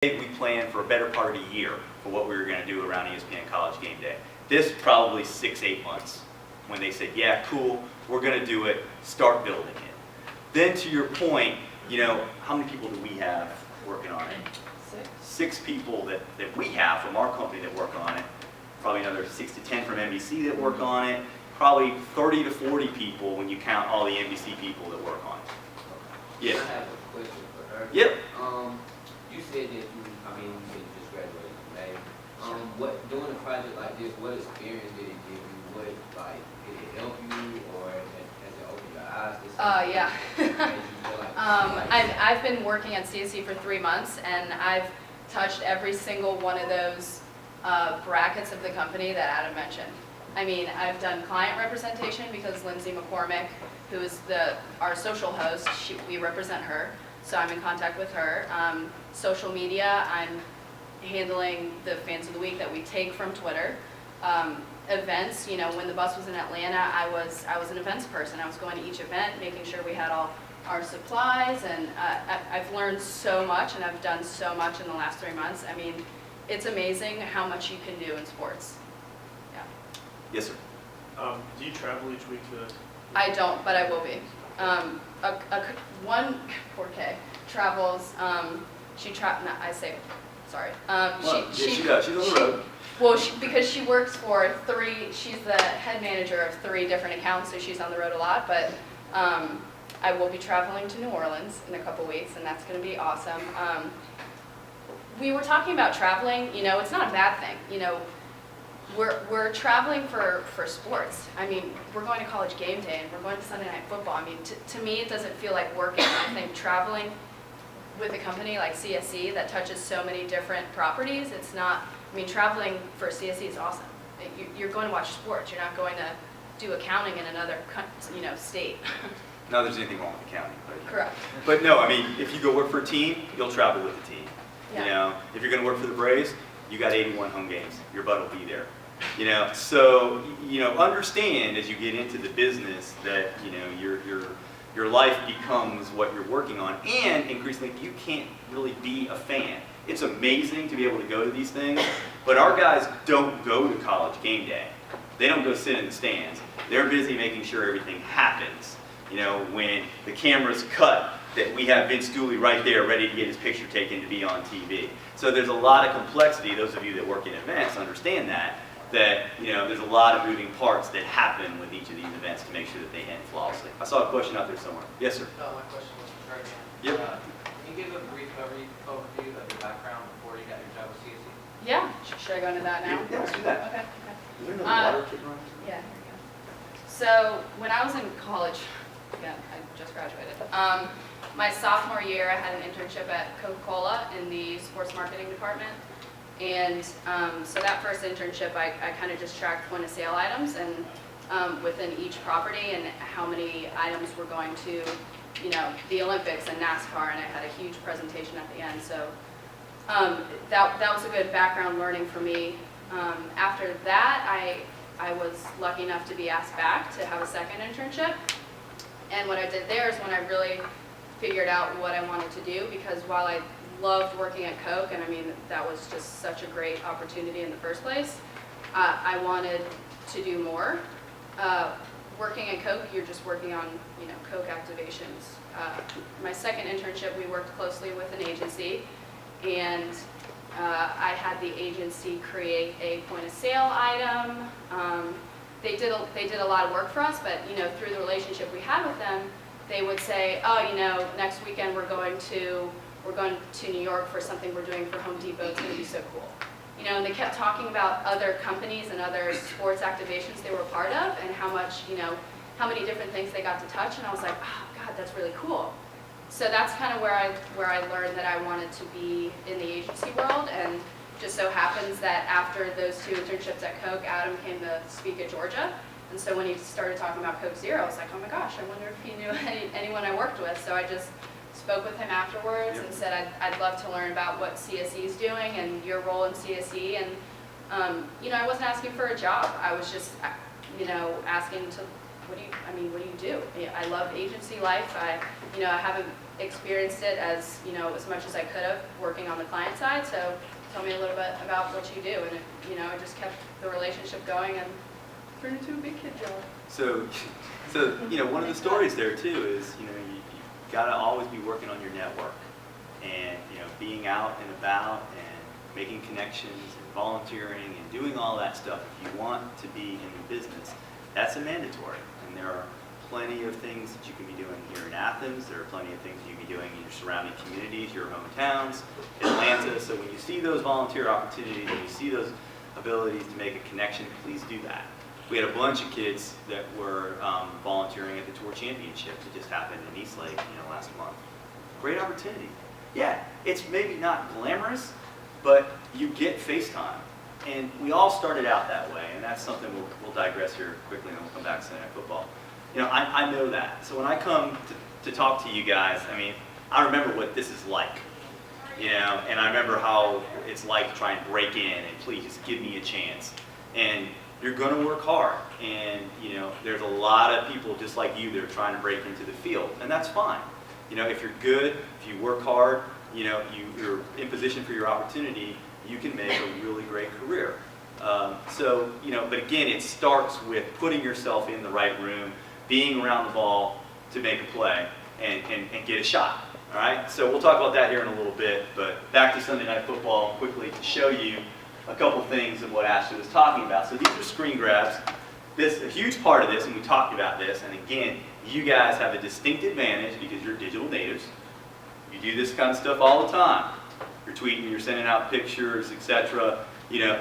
We planned for a better part of a year for what we were going to do around ESPN College Game Day. This probably 6-8 months when they said, yeah, cool, we're going to do it, start building it. Then to your point, you know, how many people do we have working on it? Six people that we have from our company that work on it. Probably another 6 to 10 from NBC that work on it. Probably 30 to 40 people when you count all the NBC people that work on it. Yeah. I have a question for her. Yep. You said that you said you just graduated from May. Doing a project like this, what experience did it give you? Did it help you, or has it opened your eyes to something? Yeah. Made you feel like I've been working at CSC for 3 months, and I've touched every single one of those brackets of the company that Adam mentioned. I mean, I've done client representation because Lindsay McCormick, who is our social host, we represent her, so I'm in contact with her. Social media, I'm handling the fans of the week that we take from Twitter. Events, you know, when the bus was in Atlanta, I was an events person. I was going to each event, making sure we had all our supplies, and I've learned so much, and I've done so much in the last 3 months. I mean, it's amazing how much you can do in sports. Yeah. Yes, sir. Do you travel each week to? I don't, but I will be. One poor Kay travels. She does. She's on the road. Well, because she works for she's the head manager of 3 different accounts, so she's on the road a lot. But I will be traveling to New Orleans in a couple weeks, and that's going to be awesome. We were talking about traveling. You know, it's not a bad thing. You know, we're traveling for sports. I mean, we're going to College Game Day, and we're going to Sunday Night Football. I mean, to me, it doesn't feel like working. I think traveling with a company like CSC that touches so many different properties, it's not. I mean, traveling for CSC is awesome. You're going to watch sports. You're not going to do accounting in another, state. Not that there's anything wrong with accounting. Correct. But no, I mean, if you go work for a team, you'll travel with the team. Yeah. You know, if you're going to work for the Braves, you got 81 home games. Your butt will be there. You know, so understand as you get into the business that your life becomes what you're working on, and increasingly you can't really be a fan. It's amazing to be able to go to these things, but our guys don't go to College Game Day. They don't go sit in the stands. They're busy making sure everything happens. You know, when the cameras cut, that we have Vince Dooley right there ready to get his picture taken to be on TV. So there's a lot of complexity. Those of you that work in events understand that there's a lot of moving parts that happen with each of these events to make sure that they end flawlessly. I saw a question out there somewhere. Yes, sir. No, my question was for Trey. Yep. Can you give a brief overview of your background before you got your job with CSC? Yeah. Should I go into that now? Yeah, let's do that. Okay. Is there another water kicking around? Yeah, here we go. So when I was in college, again, I just graduated. My sophomore year, I had an internship at Coca-Cola in the sports marketing department. And so that first internship, I kind of just tracked point of sale items and within each property and how many items were going to, the Olympics and NASCAR, and I had a huge presentation at the end. So that was a good background learning for me. After that, I was lucky enough to be asked back to have a second internship. And what I did there is when I really figured out what I wanted to do, because while I loved working at Coke, and I mean, that was just such a great opportunity in the first place, I wanted to do more. Working at Coke, you're just working on, Coke activations. My second internship, we worked closely with an agency, and I had the agency create a point of sale item. They did a lot of work for us, but through the relationship we had with them, they would say, oh, next weekend we're going to New York for something we're doing for Home Depot. It's going to be so cool. And they kept talking about other companies and other sports activations they were a part of, and how much, how many different things they got to touch. And I was like, oh God, that's really cool. So that's kind of where I learned that I wanted to be in the agency world. And just so happens that after those 2 internships at Coke, Adam came to speak at Georgia. And so when he started talking about Coke Zero, I was like, oh my gosh, I wonder if he knew anyone I worked with. So I just spoke with him afterwards and said I'd love to learn about what CSE is doing and your role in CSE. And I wasn't asking for a job. I was just asking to what do you do? Yeah, I love agency life. I haven't experienced it as much as I could have working on the client side. So tell me a little bit about what you do, and it just kept the relationship going and turned into a big kid job. So one of the stories there too is you gotta always be working on your network, and being out and about and making connections and volunteering and doing all that stuff. If you want to be in the business, that's a mandatory. And there are plenty of things that you can be doing here in Athens. There are plenty of things you can be doing in your surrounding communities, your hometowns, Atlanta. So when you see those volunteer opportunities, when you see those abilities to make a connection, please do that. We had a bunch of kids that were volunteering at the Tour Championship that just happened in Eastlake, last month. Great opportunity. Yeah, it's maybe not glamorous, but you get FaceTime. And we all started out that way, and that's something we'll digress here quickly, and then we'll come back to Sunday Night Football. I know that. So when I come to talk to you guys, I remember what this is like. And I remember how it's like to try and break in, and please just give me a chance. And you're going to work hard, and there's a lot of people just like you that are trying to break into the field, and that's fine. If you're good, if you work hard, you're in position for your opportunity, you can make a really great career. But again, it starts with putting yourself in the right room, being around the ball to make a play and get a shot. All right. So we'll talk about that here in a little bit. But back to Sunday Night Football quickly to show you a couple things of what Ashley was talking about. So these are screen grabs. A huge part of this, and we talked about this, and again, you guys have a distinct advantage because you're digital natives. You do this kind of stuff all the time. You're tweeting, you're sending out pictures, etc.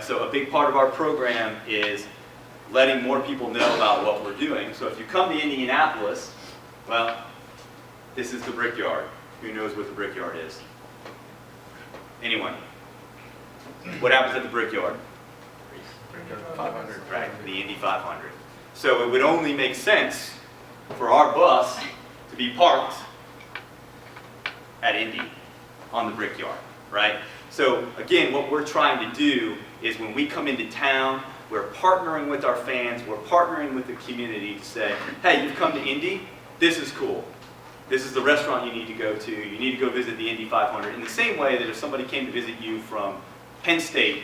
So a big part of our program is letting more people know about what we're doing. So if you come to Indianapolis, well, this is the Brickyard. Who knows what the Brickyard is? Anyone? What happens at the Brickyard? 500. Right, the Indy 500. So it would only make sense for our bus to be parked at Indy on the Brickyard, right? So again, what we're trying to do is when we come into town, we're partnering with our fans, we're partnering with the community to say, hey, you've come to Indy, this is cool. This is the restaurant you need to go to. You need to go visit the Indy 500. In the same way that if somebody came to visit you from Penn State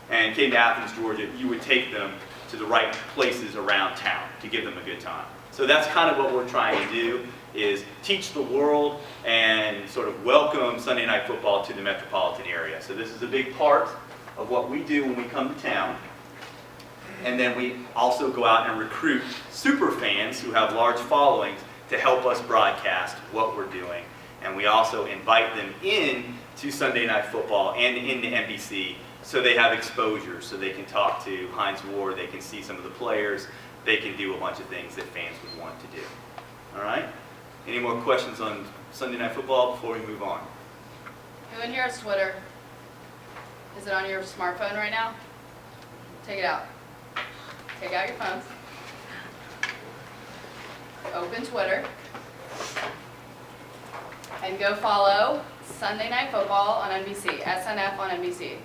and came to Athens, Georgia, you would take them to the right places around town to give them a good time. So that's kind of what we're trying to do, is teach the world and sort of welcome Sunday Night Football to the metropolitan area. So this is a big part of what we do when we come to town. And then we also go out and recruit super fans who have large followings to help us broadcast what we're doing. And we also invite them in to Sunday Night Football and into NBC so they have exposure, so they can talk to Heinz Ward, they can see some of the players, they can do a bunch of things that fans would want to do. All right? Any more questions on Sunday Night Football before we move on? Who in here has Twitter? Is it on your smartphone right now? Take it out. Take out your phones. Open Twitter. And go follow Sunday Night Football on NBC, SNF on NBC.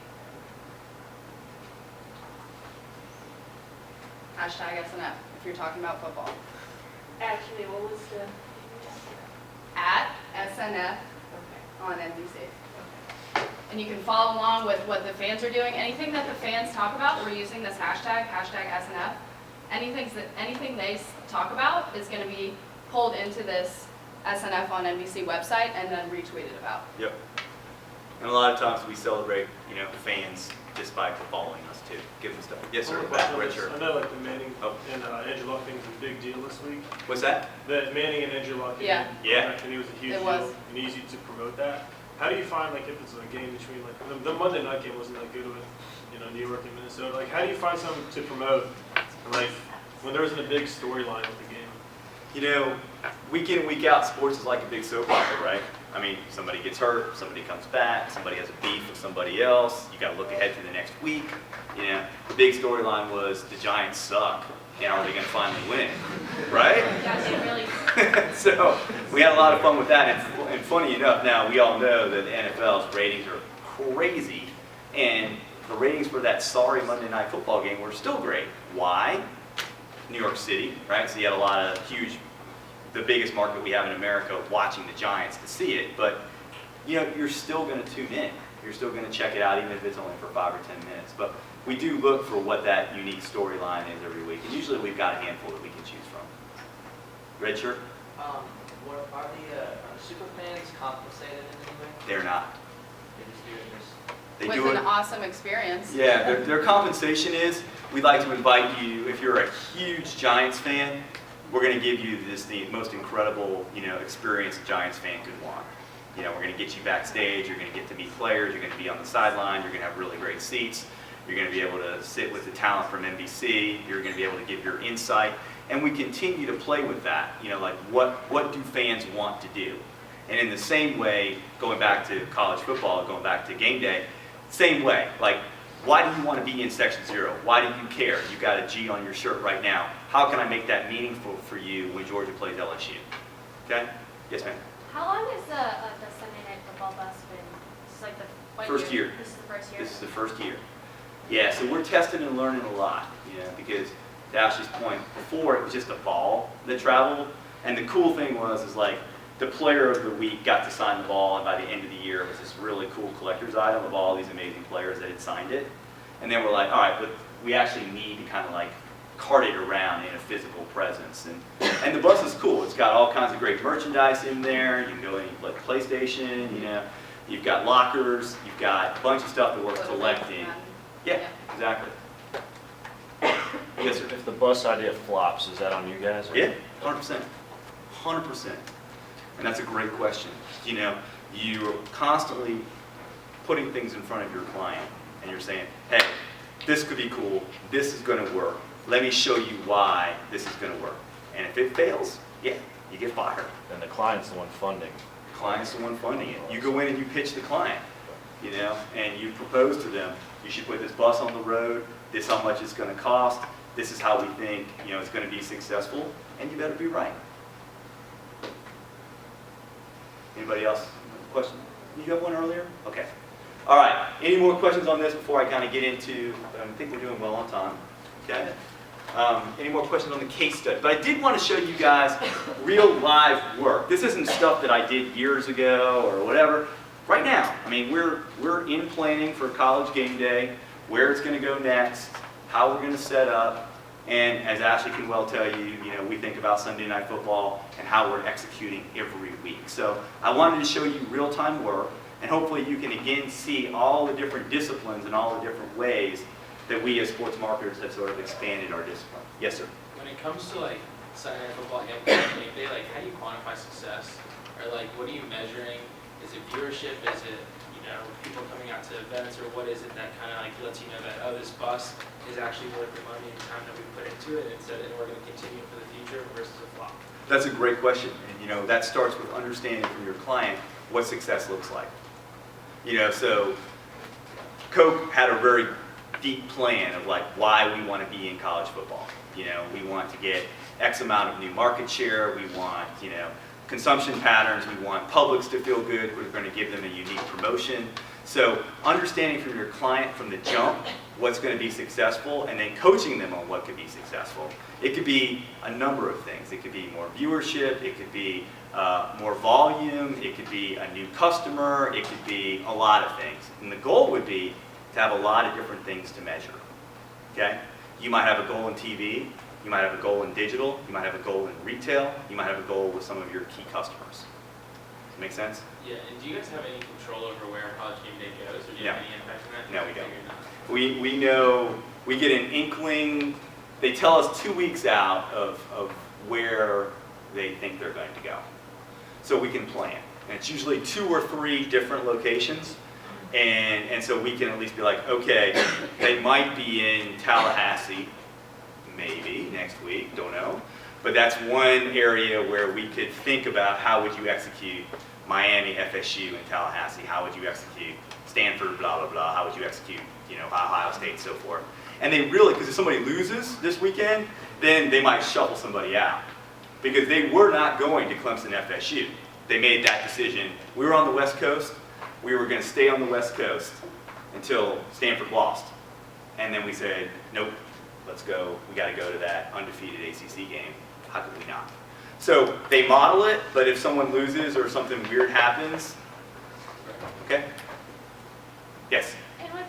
Hashtag SNF if you're talking about football. Actually, what was the? At SNF on NBC. And you can follow along with what the fans are doing. Anything that the fans talk about, we're using this hashtag SNF. Anything they talk about is going to be pulled into this SNF on NBC website and then retweeted about. Yep. And a lot of times we celebrate, fans just by following us too. Give them stuff. Yes, sir. Back, Richard. I know like the Manning and Andrew Luck thing was a big deal this week. What's that? The Manning and Andrew Luck. Yeah. Yeah. And it was a huge It deal was. and easy to promote that. How do you find like if it's a game between like the Monday night game wasn't that good with New York and Minnesota? Like how do you find something to promote like when there isn't a big storyline with the game? Week in, week out, sports is like a big soap opera, right? I mean, somebody gets hurt, somebody comes back, somebody has a beef with somebody else. You got to look ahead to the next week. The big storyline was the Giants suck, and are they going to finally win, right? Yeah, they really. So we had a lot of fun with that, and funny enough, now we all know that the NFL's ratings are crazy, and the ratings for that sorry Monday Night Football game were still great. Why? New York City, right? So you had a lot of the biggest market we have in America watching the Giants to see it, but you know, you're still going to tune in. You're still going to check it out, even if it's only for 5 or 10 minutes. But we do look for what that unique storyline is every week, and usually we've got a handful that we can choose from. Red shirt? Are the super fans compensated in any way? They're not. They just do it They Was do it. an awesome experience. Yeah, their compensation is, we'd like to invite you, if you're a huge Giants fan, we're going to give you the most incredible, you know, experience a Giants fan could want. You know, we're going to get you backstage, you're going to get to meet players, you're going to be on the sideline, you're going to have really great seats, you're going to be able to sit with the talent from NBC, you're going to be able to give your insight, and we continue to play with that. You know, like what do fans want to do? And in the same way, going back to college football, going back to game day, same way, like, why do you want to be in Section 0? Why do you care? You got a G on your shirt right now. How can I make that meaningful for you when Georgia plays LSU? Okay? Yes, ma'am. How long has the Sunday night football bus been? It's like the what First year. This is the first year. This is the first year. Yeah, so we're testing and learning a lot, you know, because to Ashley's point, before it was just a ball that traveled, and the cool thing was like the player of the week got to sign the ball, and by the end of the year it was this really cool collector's item of all these amazing players that had signed it. And then we're like, all right, but we actually need to kind of like cart it around in a physical presence. And the bus is cool. It's got all kinds of great merchandise in there. You can go in and play PlayStation, you know. You've got lockers. You've got a bunch of stuff that we're collecting. Yeah, exactly. Yes, sir. If the bus idea flops, is that on you guys? Or? Yeah, 100%. 100%. And that's a great question. You know, you're constantly putting things in front of your client, and you're saying, hey, this could be cool. This is going to work. Let me show you why this is going to work. And if it fails, yeah, you get fired. And the client's the one funding. The client's the one funding it. You go in and you pitch the client, you know, and you propose to them, you should put this bus on the road. This is how much it's going to cost. This is how we think, you know, it's going to be successful, and you better be right. Anybody else? Question? You have one earlier? Okay. All right. Any more questions on this before I kind of get into? I think we're doing well on time. Okay. Any more questions on the case study? But I did want to show you guys real live work. This isn't stuff that I did years ago or whatever. Right now, I mean, we're in planning for college game day, where it's going to go next, how we're going to set up, and as Ashley can well tell you, you know, we think about Sunday Night Football and how we're executing every week. So I wanted to show you real-time work, and hopefully you can again see all the different disciplines and all the different ways that we as sports marketers have sort of expanded our discipline. Yes, sir. When it comes to like Sunday Night Football and game day, like how do you quantify success? Or like what are you measuring? Is it viewership? Is it, you know, people coming out to events, or what is it that kind of like lets you know that, oh, this bus is actually worth the money and time that we put into it, and we're going to continue for the future versus a flop? That's a great question. And you know, that starts with understanding from your client what success looks like. You know, so Coke had a very deep plan of like why we want to be in college football. You know, we want to get X amount of new market share. We want, you know, consumption patterns. We want Publix to feel good. We're going to give them a unique promotion. So understanding from your client from the jump what's going to be successful, and then coaching them on what could be successful. It could be a number of things. It could be more viewership. It could be more volume. It could be a new customer. It could be a lot of things. And the goal would be to have a lot of different things to measure. Okay? You might have a goal in TV. You might have a goal in digital. You might have a goal in retail. You might have a goal with some of your key customers. Does that make sense? Yeah, and do you guys have any control over where college game day goes, or do you No. have any impact on that? No, we don't. You're not. We know, we get an inkling. They tell us 2 weeks out of where they think they're going to go. So we can plan. And it's usually 2 or 3 different locations. And so we can at least be like, okay, they might be in Tallahassee, maybe next week, don't know. But that's one area where we could think about how would you execute Miami, FSU, and Tallahassee. How would you execute Stanford, blah, blah, blah. How would you execute, you know, Ohio State, and so forth. And they really, because if somebody loses this weekend, then they might shuffle somebody out. Because they were not going to Clemson, FSU. They made that decision. We were on the West Coast. We were going to stay on the West Coast until Stanford lost. And then we said, nope, let's go, we got to go to that undefeated ACC game. How could we not? So they model it, but if someone loses or something weird happens, okay? Yes? And with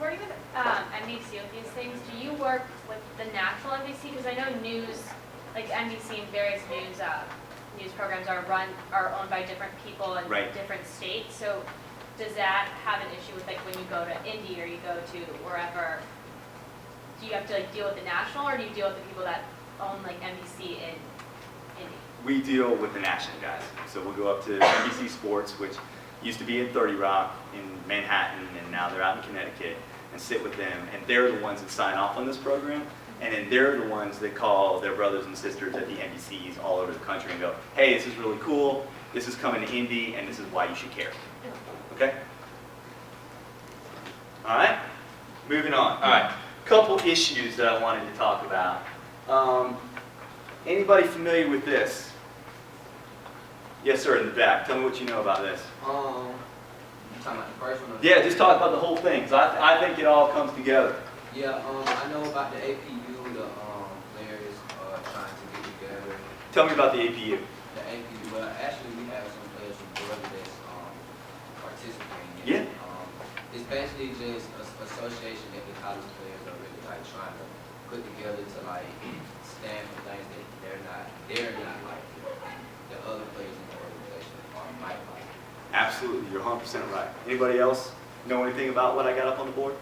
working with NBC with these things, do you work with the national NBC? Because I know news, like NBC and various news programs are owned by different people in Right. different states. So does that have an issue with like when you go to Indy or you go to wherever? Do you have to like deal with the national, or do you deal with the people that own like NBC in Indy? We deal with the national guys. So we'll go up to NBC Sports, which used to be in 30 Rock in Manhattan, and now they're out in Connecticut, and sit with them. And they're the ones that sign off on this program. And then they're the ones that call their brothers and sisters at the NBCs all over the country and go, hey, this is really cool. This is coming to Indy, and this is why you should care. Okay? All right? Moving on. All right. Couple issues that I wanted to talk about. Anybody familiar with this? Yes, sir, in the back. Tell me what you know about this. You talking about the first one? Or Yeah, just talk about the whole thing, 'cause I think it all comes together. Yeah, I know about the APU, the players trying to get together. Tell me about the APU. The APU, well, actually, we have some players from Georgia that's participating in Yeah. it. It's basically just an association that the college players are really like trying to put together to like stand for things that they're not like the other players in the organization might like. Absolutely, you're 100% right. Anybody else know anything about what I got up on the board?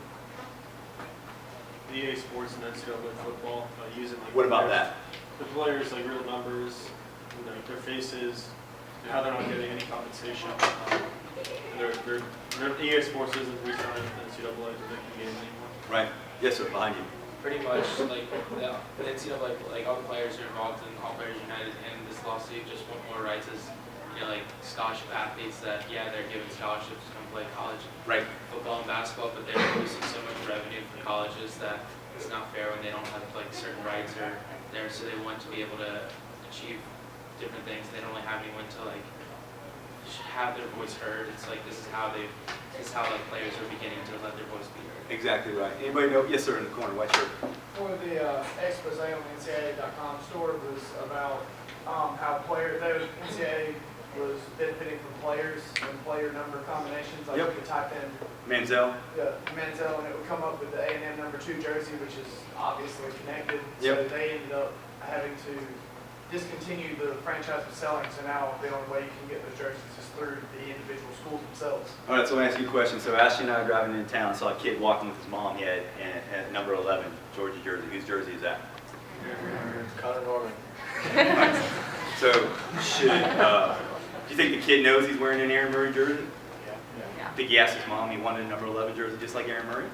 The EA Sports and NCAA football using like. What about players- that? The players, like real numbers, you know, their faces, and how they're not getting any compensation. EA Sports isn't re-signing with NCAA to make the games anymore. Right. Yes, sir, behind you. Pretty much, like, the NCAA, like, all the players are involved in All Players United, and this lawsuit just want more rights as, you know, like, scholarship athletes that, yeah, they're given scholarships to come play college Right. football and basketball, but they're losing so much revenue for colleges that it's not fair when they don't have, like, certain rights or there, so they want to be able to achieve different things. They don't really have anyone to, like, have their voice heard. It's like, this is how like, players are beginning to let their voice be heard. Exactly right. Anybody know? Yes, sir, in the corner, white shirt. One of the expose on the NCAA.com store was about how the NCAA was benefiting from players and player number combinations. Like Yep. you could type in Manziel. Manziel and it would come up with the A&M number 2 jersey, which is obviously connected. Yep. So they ended up having to discontinue the franchise from selling. So now the only way you can get those jerseys is through the individual schools themselves. All right, so let me ask you a question. So Ashley and I are driving into town, saw a kid walking with his mom. He had number 11, Georgia jersey. Whose jersey is that? Connor Norman. So should, do you think the kid knows he's wearing an Aaron Murray jersey? Yeah. Think he asked his mom he wanted a number 11 jersey just like Aaron Murray?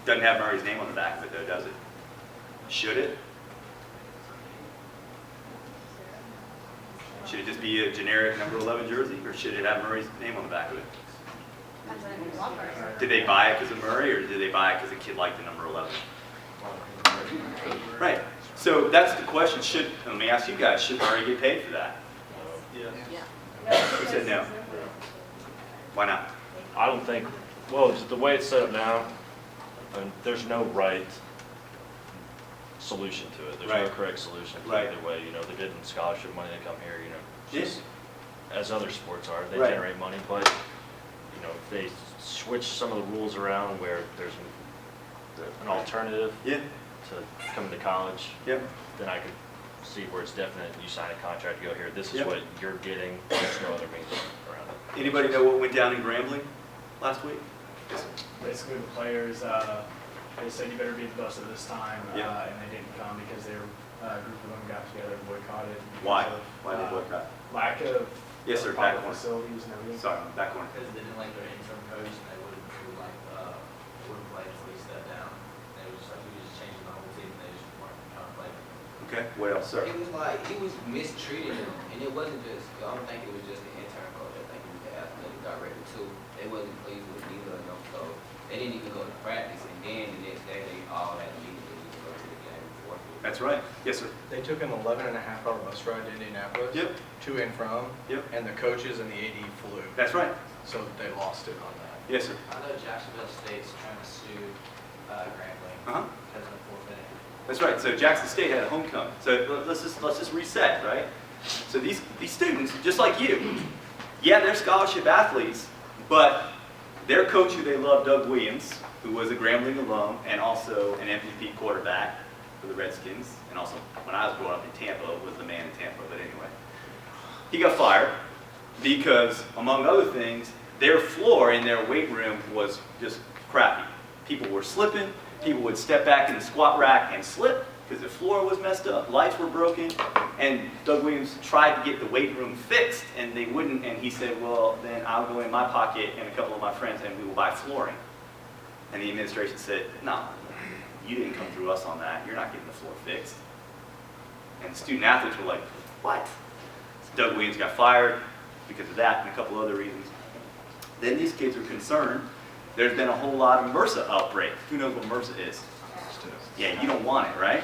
Doesn't have Murray's name on the back of it though, does it? Should it? Should it just be a generic number 11 jersey, or should it have Murray's name on the back of it? Depends on if you want first. Did they buy it because of Murray, or did they buy it because the kid liked the number 11? Right. So that's the question. Let me ask you guys, should Murray get paid for that? Yeah. Yeah. Who said no? Why not? I don't think, well, just the way it's set up now, there's no right solution to it. There's no Right. correct solution to Right. either way. You know, they're getting scholarship money, they come here, you know, Yeah. just as other sports are, they Right. generate money, but, you know, if they switch some of the rules around where there's an alternative Yeah. to coming to college, Yep. then I could see where it's definite, you sign a contract, you go here, this is Yep. what you're getting, there's no other means around it. Anybody know what went down in Grambling last week? Yes, sir. Basically, the players, they said you better be the bus at this time, Yeah. and they didn't come because a group of them got together and boycotted. because Why? of, Why did they boycott? Lack of Yes, sir, back proper corner. facilities and everything. Sorry, back corner. Because they didn't like their interim coach, and they wouldn't play until he stepped down. They were just like, we were just changing the whole team, and they just weren't trying to play. Okay, what else, sir? It was like, he was mistreating them, and it wasn't just, I don't think it was just the intern coach, I think it was the athletic director too. They wasn't pleased with neither of them, so they didn't even go to practice, and then the next day, they all had to leave to go to the game before. That's right. Yes, sir. They took an 11-and-a-half-hour bus ride to Indianapolis. Yep. To and from. Yep. And the coaches and the AD flew. That's right. So they lost it on that. Yes, sir. I know Jacksonville State's trying to sue Grambling Uh-huh. because of the forfeit That's right. So Jackson State had a homecoming. So let's just reset, right? So these students, just like you, yeah, they're scholarship athletes, but their coach who they love, Doug Williams, who was a Grambling alum and also an MVP quarterback for the Redskins, and also when I was growing up in Tampa, was the man in Tampa, but anyway. He got fired because, among other things, their floor in their weight room was just crappy. People were slipping, people would step back in the squat rack and slip because the floor was messed up, lights were broken, and Doug Williams tried to get the weight room fixed, and they wouldn't, and he said, well, then I'll go in my pocket and a couple of my friends and we will buy flooring. And the administration said, no, you didn't come through us on that, you're not getting the floor fixed. And the student athletes were like, what? So Doug Williams got fired because of that and a couple other reasons. Then these kids are concerned. There's been a whole lot of MRSA outbreak. Who knows what MRSA is? Yeah, you don't want it, right?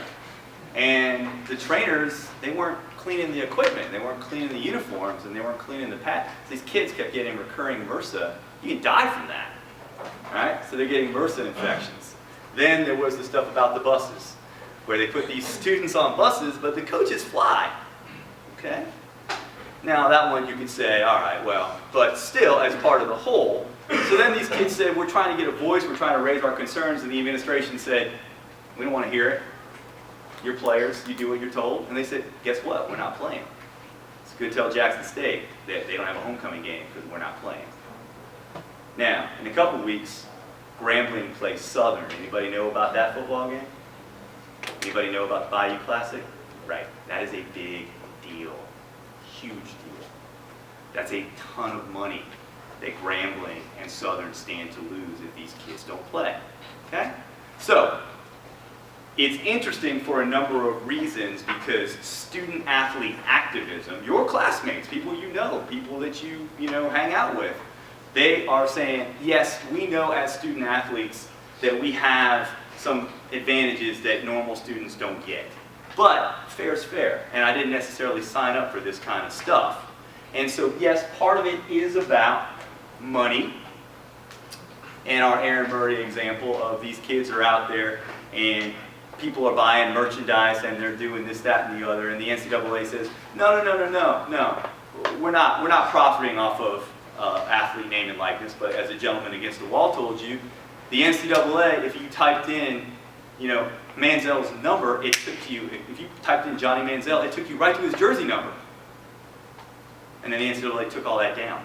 And the trainers, they weren't cleaning the equipment, they weren't cleaning the uniforms, and they weren't cleaning the pads. These kids kept getting recurring MRSA. You can die from that, right? So they're getting MRSA infections. Then there was the stuff about the buses, where they put these students on buses, but the coaches fly, okay? Now that one you could say, all right, well, but still as part of the whole. So then these kids said, we're trying to get a voice, we're trying to raise our concerns, and the administration said, we don't want to hear it. You're players, you do what you're told. And they said, guess what, we're not playing. It's good to tell Jackson State that they don't have a homecoming game because we're not playing. Now, in a couple weeks, Grambling plays Southern. Anybody know about that football game? Anybody know about the Bayou Classic? Right, that is a big deal. Huge deal. That's a ton of money that Grambling and Southern stand to lose if these kids don't play. Okay? So, it's interesting for a number of reasons because student athlete activism, your classmates, people you know, people that you hang out with, they are saying, yes, we know as student athletes that we have some advantages that normal students don't get. But fair's fair, and I didn't necessarily sign up for this kind of stuff. And so, yes, part of it is about money. And our Aaron Murray example of these kids are out there and people are buying merchandise and they're doing this, that, and the other, and the NCAA says, no, we're not profiting off of athlete name and likeness, but as a gentleman against the wall told you, the NCAA, if you typed in, Manziel's number, it took you, if you typed in Johnny Manziel, it took you right to his jersey number. And then the NCAA took all that down.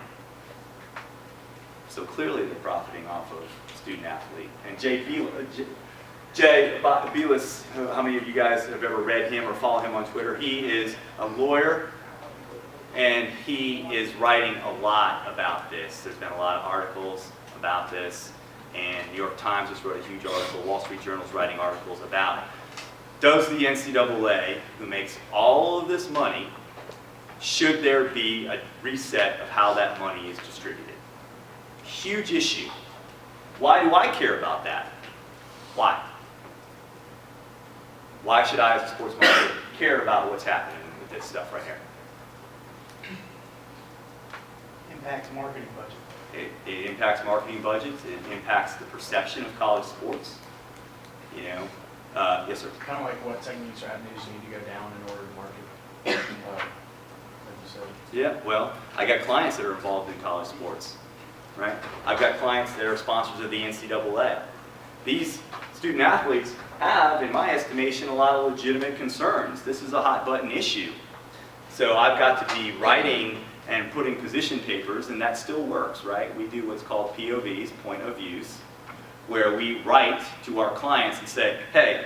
So clearly they're profiting off of student athlete. And Jay Belis, how many of you guys have ever read him or follow him on Twitter? He is a lawyer and he is writing a lot about this. There's been a lot of articles about this, and New York Times just wrote a huge article, Wall Street Journal's writing articles about, does the NCAA, who makes all of this money, should there be a reset of how that money is distributed? Huge issue. Why do I care about that? Why? Why should I, as a sports marketer, care about what's happening with this stuff right here? Impacts marketing budget. It impacts marketing budgets. It impacts the perception of college sports. Yes, sir. Kind of like what techniques or avenues you need to go down in order to market, like you said. Yeah, well, I got clients that are involved in college sports, right? I've got clients that are sponsors of the NCAA. These student athletes have, in my estimation, a lot of legitimate concerns. This is a hot button issue. So I've got to be writing and putting position papers, and that still works, right? We do what's called POVs, point of views, where we write to our clients and say, hey,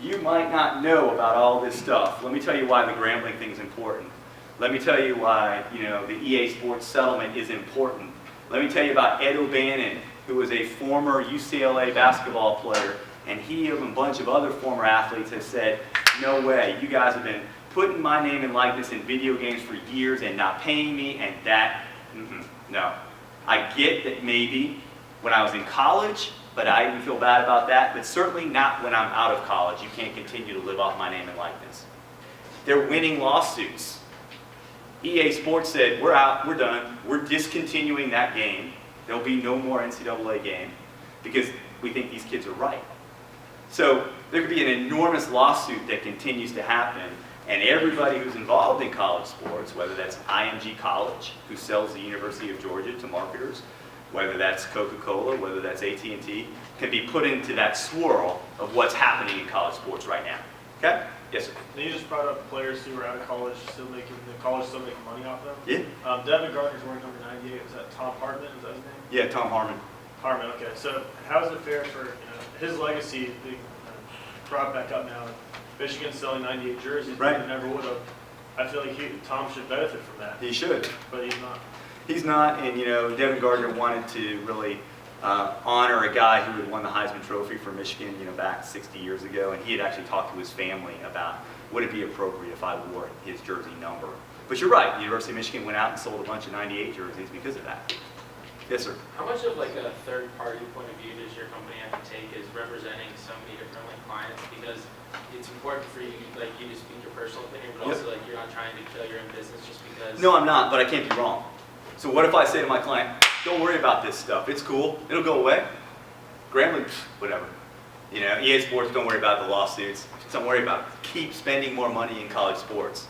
you might not know about all this stuff. Let me tell you why the Grambling thing is important. Let me tell you why, the EA Sports settlement is important. Let me tell you about Ed O'Bannon, who was a former UCLA basketball player, and he and a bunch of other former athletes have said, no way, you guys have been putting my name and likeness in video games for years and not paying me, and that, no. I get that maybe when I was in college, but I didn't feel bad about that, but certainly not when I'm out of college. You can't continue to live off my name and likeness. They're winning lawsuits. EA Sports said, we're out, we're done, we're discontinuing that game. There'll be no more NCAA game because we think these kids are right. So there could be an enormous lawsuit that continues to happen, and everybody who's involved in college sports, whether that's IMG College, who sells the University of Georgia to marketers, whether that's Coca-Cola, whether that's AT&T, can be put into that swirl of what's happening in college sports right now. Okay? Yes, sir. And you just brought up players who are out of college, still making money off them. Yeah? Devin Gardner's wearing number 98. Is that Tom Hartman? Is that his name? Yeah, Tom Harmon. Hartman. Okay. So how is it fair for his legacy being brought back up now? Michigan selling 98 jerseys, Right. They never would have. I feel like Tom should benefit from that, He should. but he's not. He's not, and Devin Gardner wanted to really honor a guy who had won the Heisman Trophy for Michigan, back 60 years ago, and he had actually talked to his family about would it be appropriate if I wore his jersey number. But you're right, the University of Michigan went out and sold a bunch of 98 jerseys because of that. Yes, sir. How much of like a third party point of view does your company have to take as representing so many different like clients? Because it's important for you to speak your personal opinion, but Yep. also like you're not trying to kill your own business just because. No, I'm not, but I can't be wrong. So what if I say to my client, don't worry about this stuff, it's cool, it'll go away. Grambling, whatever. EA Sports, don't worry about the lawsuits, don't worry about it. Keep spending more money in college sports.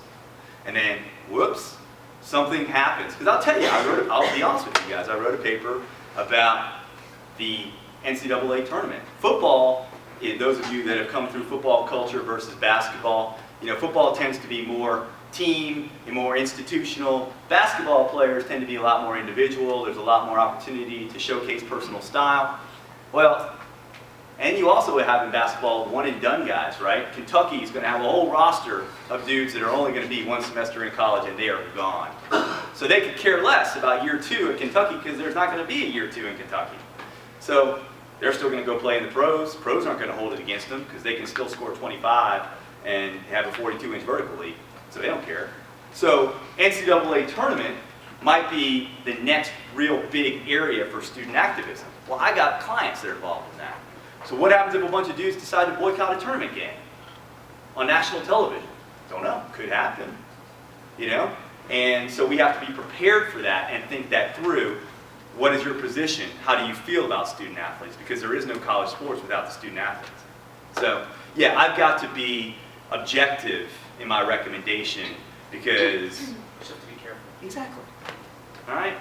And then, whoops, something happens. Because I'll tell you, I'll be honest with you guys, I wrote a paper about the NCAA tournament. Football, those of you that have come through football culture versus basketball, football tends to be more team and more institutional. Basketball players tend to be a lot more individual. There's a lot more opportunity to showcase personal style. Well, and you also have in basketball one and done guys, right? Kentucky is going to have a whole roster of dudes that are only going to be one semester in college and they are gone. So they could care less about year 2 at Kentucky because there's not going to be a year 2 in Kentucky. So they're still going to go play in the pros. Pros aren't going to hold it against them because they can still score 25 and have a 42-inch vertical lead. So they don't care. So NCAA tournament might be the next real big area for student activism. Well, I got clients that are involved in that. So what happens if a bunch of dudes decide to boycott a tournament game on national television? Don't know. Could happen. And so we have to be prepared for that and think that through. What is your position? How do you feel about student athletes? Because there is no college sports without the student athletes. So yeah, I've got to be objective in my recommendation because You just have to be careful. exactly. All right.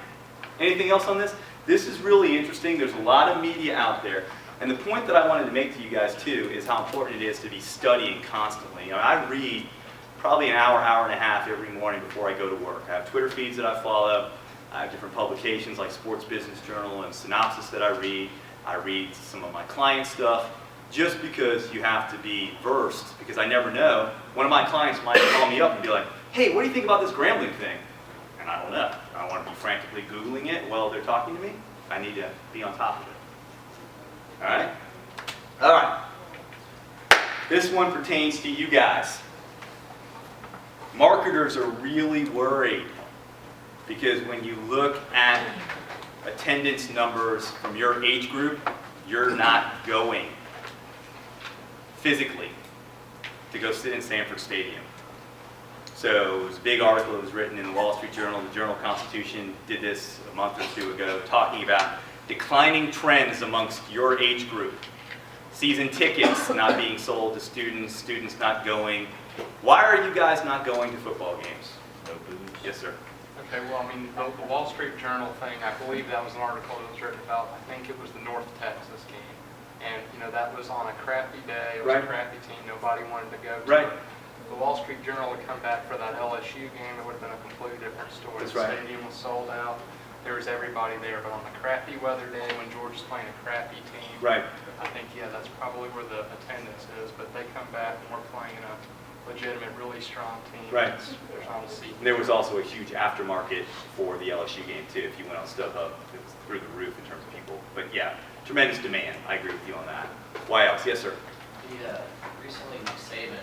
Anything else on this? This is really interesting. There's a lot of media out there. And the point that I wanted to make to you guys too is how important it is to be studying constantly. I read probably an hour, hour and a half every morning before I go to work. I have Twitter feeds that I follow. I have different publications like Sports Business Journal and Synopsis that I read. I read some of my client stuff just because you have to be versed, because I never know. One of my clients might call me up and be like, hey, what do you think about this Grambling thing? And I don't know. I don't want to be frantically Googling it while they're talking to me. I need to be on top of it. All right? All right. This one pertains to you guys. Marketers are really worried because when you look at attendance numbers from your age group, you're not going physically to go sit in Sanford Stadium. So it was a big article that was written in the Wall Street Journal. The Journal-Constitution did this a month or 2 ago, talking about declining trends amongst your age group. Season tickets not being sold to students, students not going. Why are you guys not going to football games? No booze. Yes, sir. Okay, well, the Wall Street Journal thing, I believe that was an article that was written about, I think it was the North Texas game. And, that was on a crappy day, it was Right. a crappy team, nobody wanted to go to Right. it. The Wall Street Journal would come back for that LSU game, it would have been a completely different story. That's The right. stadium was sold out, there was everybody there, but on the crappy weather day, when Georgia's playing a crappy team, Right. I think, that's probably where the attendance is, but they come back and we're playing a legitimate, really strong team. Right. There's on the seat. And there was also a huge aftermarket for the LSU game too. If you went on StubHub, it was through the roof in terms of people. But yeah, tremendous demand. I agree with you on that. Why else? Yes, sir. Recently, Nick Saban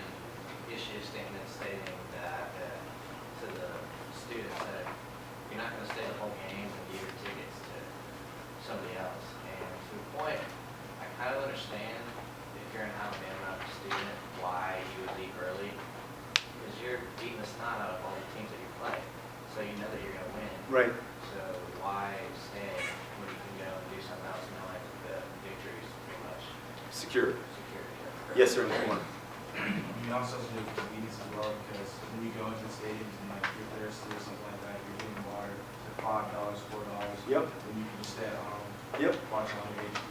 issued a statement stating that to the students that you're not going to stay the whole game and give your tickets to somebody else. And to the point, I kind of understand if you're an Alabama student why you would leave early, because you're beating the snot out of all the teams that you play, so you know that you're going to win. Right. So why stay when you can go and do something else knowing that the victory is pretty much Secure. secure? Yes, sir, in the corner. You also have to do convenience as well, because when you go into the stadiums and like you're thirsty or something like that, you're getting water for $5, $4. Yep. When you can just stay at home, Yep. watch on the game.